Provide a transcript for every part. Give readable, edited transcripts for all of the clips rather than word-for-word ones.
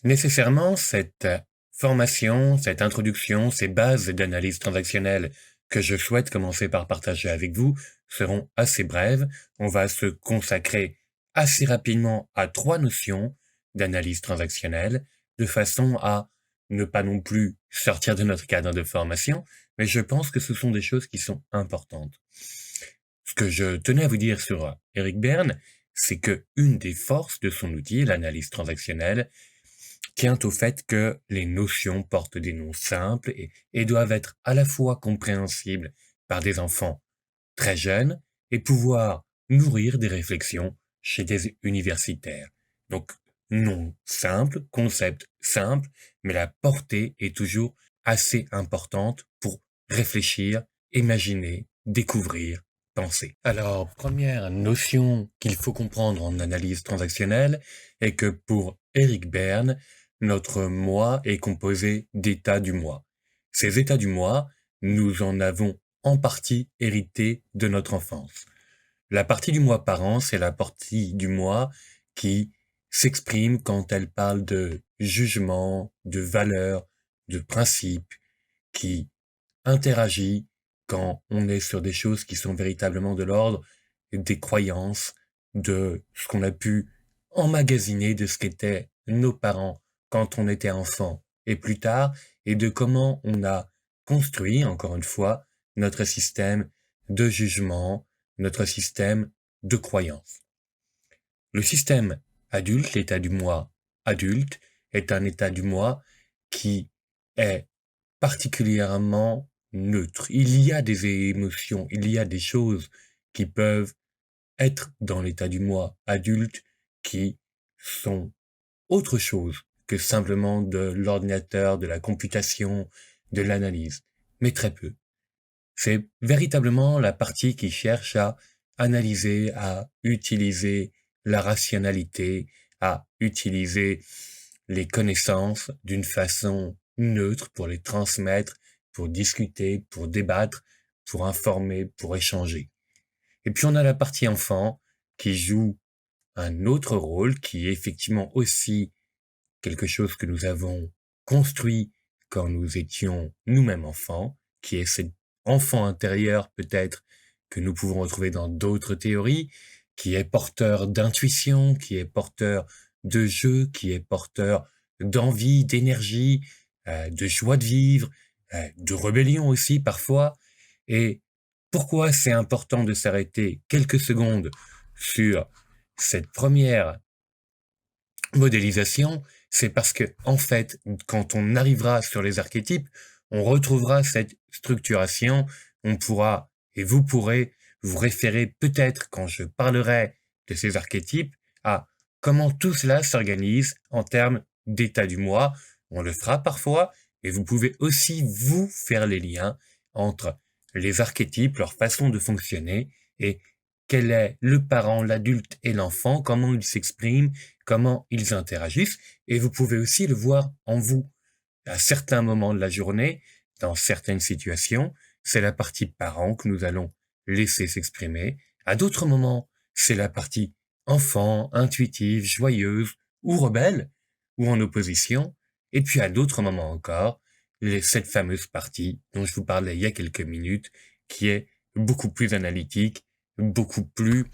Nécessairement, cette formation, cette introduction, ces bases d'analyse transactionnelle que je souhaite commencer par partager avec vous seront assez brèves. On va se consacrer assez rapidement à 3 notions d'analyse transactionnelle, de façon à ne pas non plus sortir de notre cadre de formation, mais je pense que ce sont des choses qui sont importantes. Ce que je tenais à vous dire sur Eric Berne, c'est que une des forces de son outil, l'analyse transactionnelle, tient au fait que les notions portent des noms simples et doivent être à la fois compréhensibles par des enfants très jeunes et pouvoir nourrir des réflexions chez des universitaires. Donc, nom simple, concept simple, mais la portée est toujours assez importante pour réfléchir, imaginer, découvrir, penser. Alors, première notion qu'il faut comprendre en analyse transactionnelle est que pour Eric Berne, notre moi est composé d'états du moi. Ces états du moi, nous en avons en partie hérité de notre enfance. La partie du moi parent, c'est la partie du moi qui s'exprime quand elle parle de jugement, de valeurs, de principes, qui interagit quand on est sur des choses qui sont véritablement de l'ordre des croyances, de ce qu'on a pu emmagasiner de ce qu'étaient nos parents quand on était enfant et plus tard, et de comment on a construit, encore une fois, notre système de jugement, notre système de croyance. Le système adulte, l'état du moi adulte, est un état du moi qui est particulièrement neutre. Il y a des émotions, il y a des choses qui peuvent être dans l'état du moi adulte qui sont autre chose que simplement de l'ordinateur, de la computation, de l'analyse, mais très peu. C'est véritablement la partie qui cherche à analyser, à utiliser la rationalité, à utiliser les connaissances d'une façon neutre pour les transmettre, pour discuter, pour débattre, pour informer, pour échanger. Et puis on a la partie enfant qui joue un autre rôle qui est effectivement aussi quelque chose que nous avons construit quand nous étions nous-mêmes enfants, qui est cet enfant intérieur peut-être que nous pouvons retrouver dans d'autres théories, qui est porteur d'intuition, qui est porteur de jeu, qui est porteur d'envie, d'énergie, de joie de vivre, de rébellion aussi parfois. Et pourquoi c'est important de s'arrêter quelques secondes sur cette première modélisation, c'est parce que, en fait, quand on arrivera sur les archétypes, on retrouvera cette structuration, on pourra, et vous pourrez vous référer peut-être quand je parlerai de ces archétypes à comment tout cela s'organise en termes d'état du moi. On le fera parfois, et vous pouvez aussi vous faire les liens entre les archétypes, leur façon de fonctionner et quel est le parent, l'adulte et l'enfant, comment ils s'expriment, comment ils interagissent, et vous pouvez aussi le voir en vous. À certains moments de la journée, dans certaines situations, c'est la partie parent que nous allons laisser s'exprimer. À d'autres moments, c'est la partie enfant, intuitive, joyeuse ou rebelle, ou en opposition. Et puis à d'autres moments encore, cette fameuse partie dont je vous parlais il y a quelques minutes, qui est beaucoup plus analytique, beaucoup plus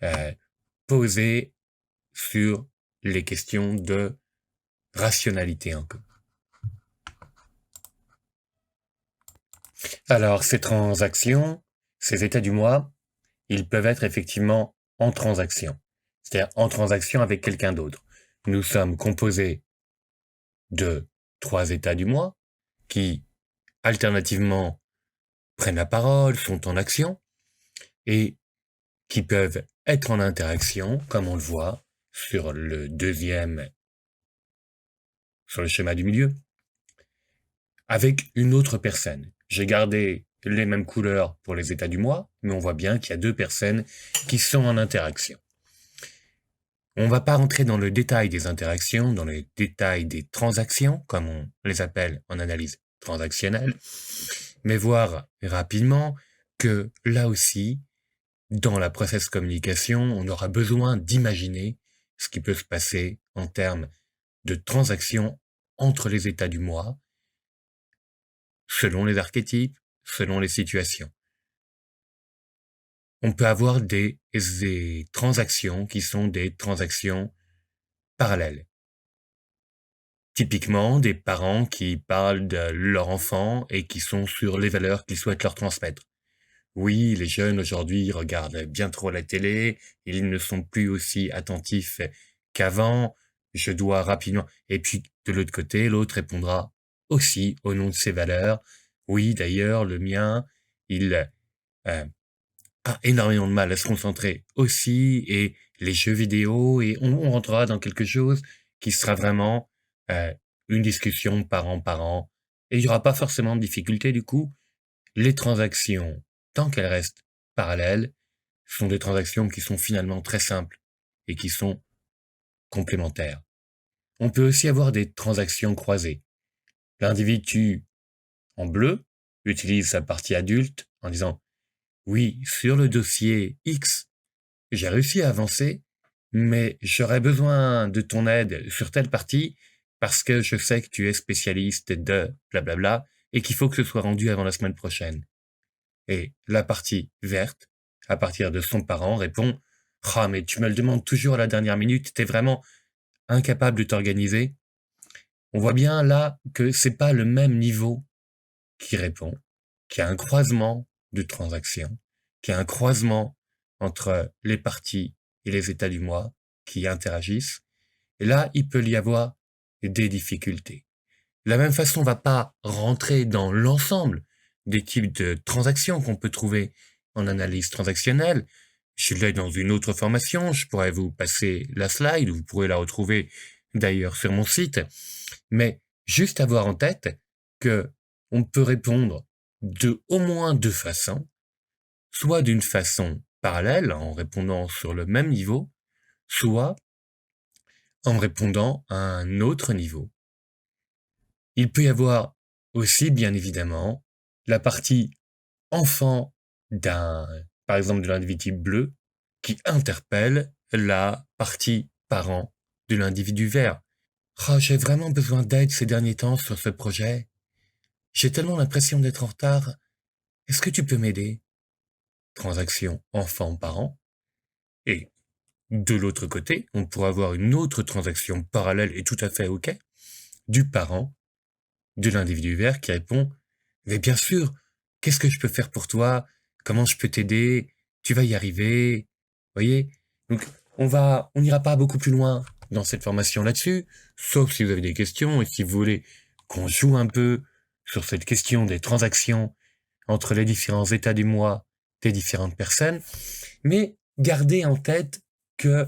euh, posée sur les questions de rationalité encore. Alors, ces transactions, ces états du moi, ils peuvent être effectivement en transaction, c'est-à-dire en transaction avec quelqu'un d'autre. Nous sommes composés de 3 états du moi qui, alternativement, prennent la parole, sont en action et qui peuvent être en interaction, comme on le voit sur sur le schéma du milieu, avec une autre personne. J'ai gardé les mêmes couleurs pour les états du moi, mais on voit bien qu'il y a 2 personnes qui sont en interaction. On va pas rentrer dans le détail des interactions, dans les détails des transactions, comme on les appelle en analyse transactionnelle, mais voir rapidement que là aussi, dans la process communication, on aura besoin d'imaginer ce qui peut se passer en termes de transactions entre les états du moi, selon les archétypes, selon les situations. On peut avoir des transactions qui sont des transactions parallèles. Typiquement, des parents qui parlent de leur enfant et qui sont sur les valeurs qu'ils souhaitent leur transmettre. Oui, les jeunes aujourd'hui regardent bien trop la télé, ils ne sont plus aussi attentifs qu'avant, je dois rapidement... Et puis, de l'autre côté, l'autre répondra aussi au nom de ses valeurs. Oui, d'ailleurs, le mien, il a énormément de mal à se concentrer aussi, et les jeux vidéo, et on rentrera dans quelque chose qui sera vraiment une discussion parent-parent, et il n'y aura pas forcément de difficulté du coup. Les transactions, tant qu'elles restent parallèles, sont des transactions qui sont finalement très simples et qui sont complémentaires. On peut aussi avoir des transactions croisées. L'individu en bleu utilise sa partie adulte en disant « Oui, sur le dossier X, j'ai réussi à avancer, mais j'aurais besoin de ton aide sur telle partie parce que je sais que tu es spécialiste de blablabla et qu'il faut que ce soit rendu avant la semaine prochaine. » Et la partie verte, à partir de son parent, répond « Ah, mais tu me le demandes toujours à la dernière minute, t'es vraiment incapable de t'organiser. » On voit bien là que c'est pas le même niveau qui répond, qu'il y a un croisement de transactions, qu'il y a un croisement entre les parties et les états du moi qui interagissent. Et là, il peut y avoir des difficultés. De la même façon, on va pas rentrer dans l'ensemble des types de transactions qu'on peut trouver en analyse transactionnelle. Je l'ai dans une autre formation, je pourrais vous passer la slide, vous pourrez la retrouver d'ailleurs sur mon site. Mais juste avoir en tête que on peut répondre de au moins deux façons, soit d'une façon parallèle, en répondant sur le même niveau, soit en répondant à un autre niveau. Il peut y avoir aussi, bien évidemment, la partie enfant par exemple, de l'individu bleu, qui interpelle la partie parent de l'individu vert. Oh, j'ai vraiment besoin d'aide ces derniers temps sur ce projet. J'ai tellement l'impression d'être en retard. Est-ce que tu peux m'aider? Transaction enfant-parent. Et de l'autre côté, on pourrait avoir une autre transaction parallèle et tout à fait OK, du parent de l'individu vert qui répond « Mais bien sûr, qu'est-ce que je peux faire pour toi? Comment je peux t'aider? Tu vas y arriver. » Voyez? Donc, on n'ira pas beaucoup plus loin dans cette formation là-dessus, sauf si vous avez des questions et si vous voulez qu'on joue un peu sur cette question des transactions entre les différents états du moi des différentes personnes. Mais gardez en tête que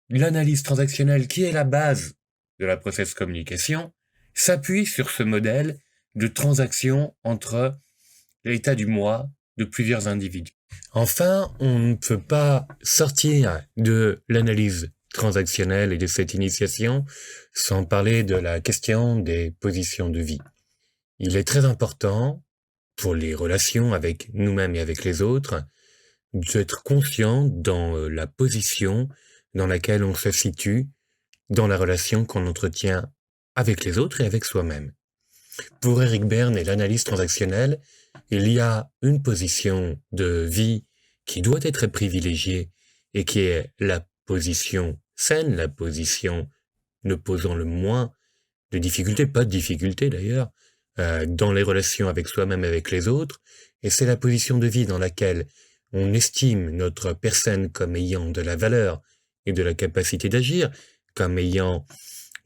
l'analyse transactionnelle, qui est la base de la process communication, s'appuie sur ce modèle de transaction entre l'état du moi de plusieurs individus. Enfin, on ne peut pas sortir de l'analyse transactionnelle et de cette initiation sans parler de la question des positions de vie. Il est très important, pour les relations avec nous-mêmes et avec les autres, d'être conscient dans la position dans laquelle on se situe dans la relation qu'on entretient avec les autres et avec soi-même. Pour Eric Berne et l'analyse transactionnelle, il y a une position de vie qui doit être privilégiée et qui est la position saine, la position ne posant le moins de difficultés, pas de difficultés d'ailleurs, dans les relations avec soi-même et avec les autres, et c'est la position de vie dans laquelle on estime notre personne comme ayant de la valeur et de la capacité d'agir, comme ayant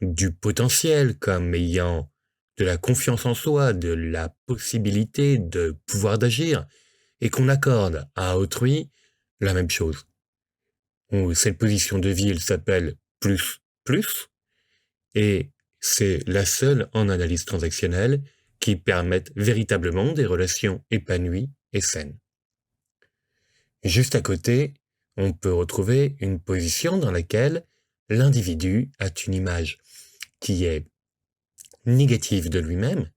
du potentiel, comme ayant de la confiance en soi, de la possibilité de pouvoir d'agir, et qu'on accorde à autrui la même chose. Cette position de vie, elle s'appelle plus, et c'est la seule en analyse transactionnelle qui permette véritablement des relations épanouies et saines. Juste à côté, on peut retrouver une position dans laquelle l'individu a une image qui est négative de lui-même,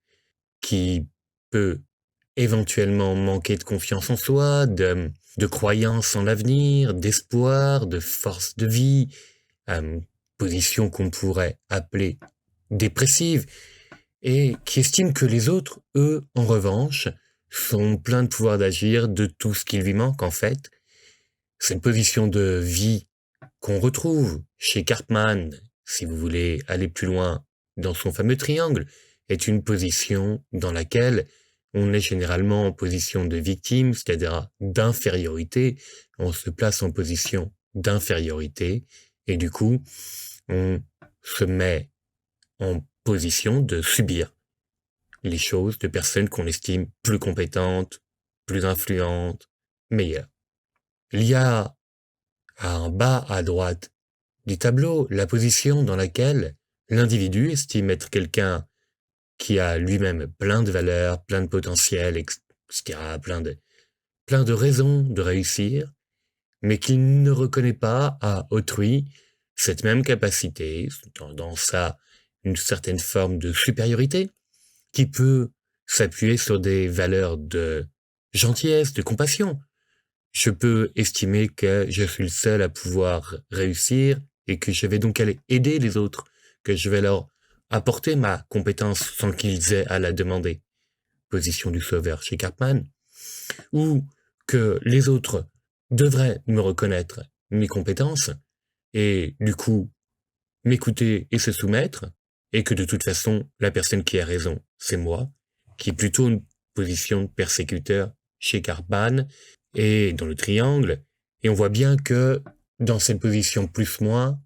qui peut éventuellement manquer de confiance en soi, de croyance en l'avenir, d'espoir, de force de vie, position qu'on pourrait appeler dépressive, et qui estime que les autres, eux, en revanche, sont pleins de pouvoir d'agir, de tout ce qui lui manque en fait. C'est une position de vie qu'on retrouve chez Cartman, si vous voulez aller plus loin dans son fameux triangle, est une position dans laquelle on est généralement en position de victime, c'est-à-dire d'infériorité. On se place en position d'infériorité et du coup, on se met en position de subir les choses de personnes qu'on estime plus compétentes, plus influentes, meilleures. Il y a en bas à droite du tableau la position dans laquelle l'individu estime être quelqu'un qui a lui-même plein de valeurs, plein de potentiel, etc., plein de raisons de réussir, mais qu'il ne reconnaît pas à autrui cette même capacité, dans ça une certaine forme de supériorité, qui peut s'appuyer sur des valeurs de gentillesse, de compassion. Je peux estimer que je suis le seul à pouvoir réussir et que je vais donc aller aider les autres, que je vais leur apporter ma compétence sans qu'ils aient à la demander. Position du sauveur chez Cartman. Ou que les autres devraient me reconnaître mes compétences et du coup m'écouter et se soumettre, et que de toute façon, la personne qui a raison, c'est moi, qui est plutôt une position de persécuteur chez Cartman et dans le triangle. Et on voit bien que dans cette position plus-moins,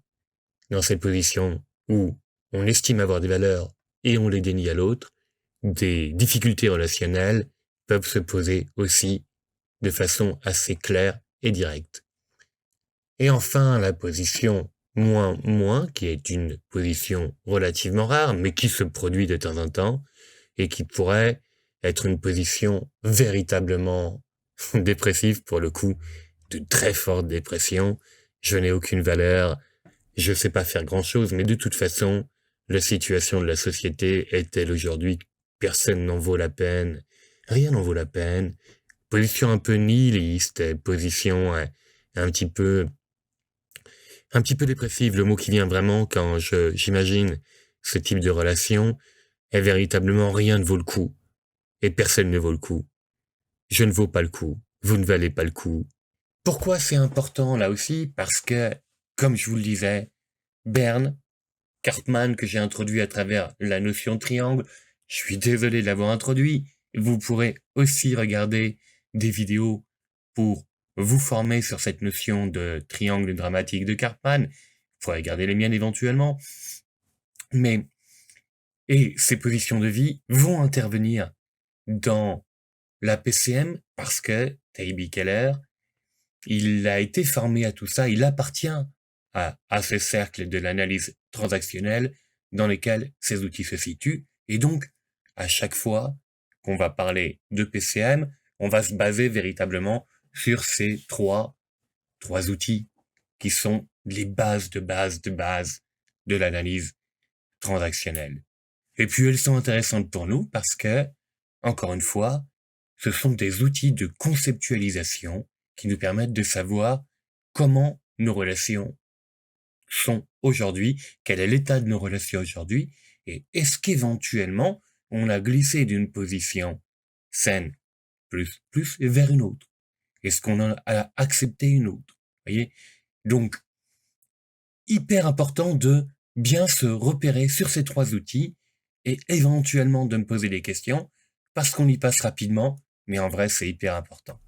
dans cette position où on estime avoir des valeurs et on les dénie à l'autre, des difficultés relationnelles peuvent se poser aussi de façon assez claire et directe. Et enfin, la position moins, qui est une position relativement rare, mais qui se produit de temps en temps, et qui pourrait être une position véritablement dépressive pour le coup, de très forte dépression. Je n'ai aucune valeur, je sais pas faire grand chose, mais de toute façon, la situation de la société est telle aujourd'hui, personne n'en vaut la peine, rien n'en vaut la peine. Position un peu nihiliste, position un petit peu dépressive. Le mot qui vient vraiment quand j'imagine ce type de relation est véritablement rien ne vaut le coup. Et personne ne vaut le coup. Je ne vaux pas le coup. Vous ne valez pas le coup. Pourquoi c'est important là aussi? Parce que, comme je vous le disais, Berne, Cartman que j'ai introduit à travers la notion de triangle, je suis désolé de l'avoir introduit. Vous pourrez aussi regarder des vidéos pour vous former sur cette notion de triangle dramatique de Cartman. Vous pourrez regarder les miennes éventuellement. Et ces positions de vie vont intervenir dans la PCM parce que Taibbi Keller, il a été formé à tout ça, il appartient à ce cercle de l'analyse transactionnelle dans lequel ces outils se situent. Et donc, à chaque fois qu'on va parler de PCM, on va se baser véritablement sur ces trois outils qui sont les bases de l'analyse transactionnelle. Et puis elles sont intéressantes pour nous parce que, encore une fois, ce sont des outils de conceptualisation qui nous permettent de savoir comment nos relations sont aujourd'hui, quel est l'état de nos relations aujourd'hui, et est-ce qu'éventuellement on a glissé d'une position saine plus vers une autre? Est-ce qu'on a accepté une autre? Voyez? Donc, hyper important de bien se repérer sur ces trois outils et éventuellement de me poser des questions parce qu'on y passe rapidement, mais en vrai, c'est hyper important.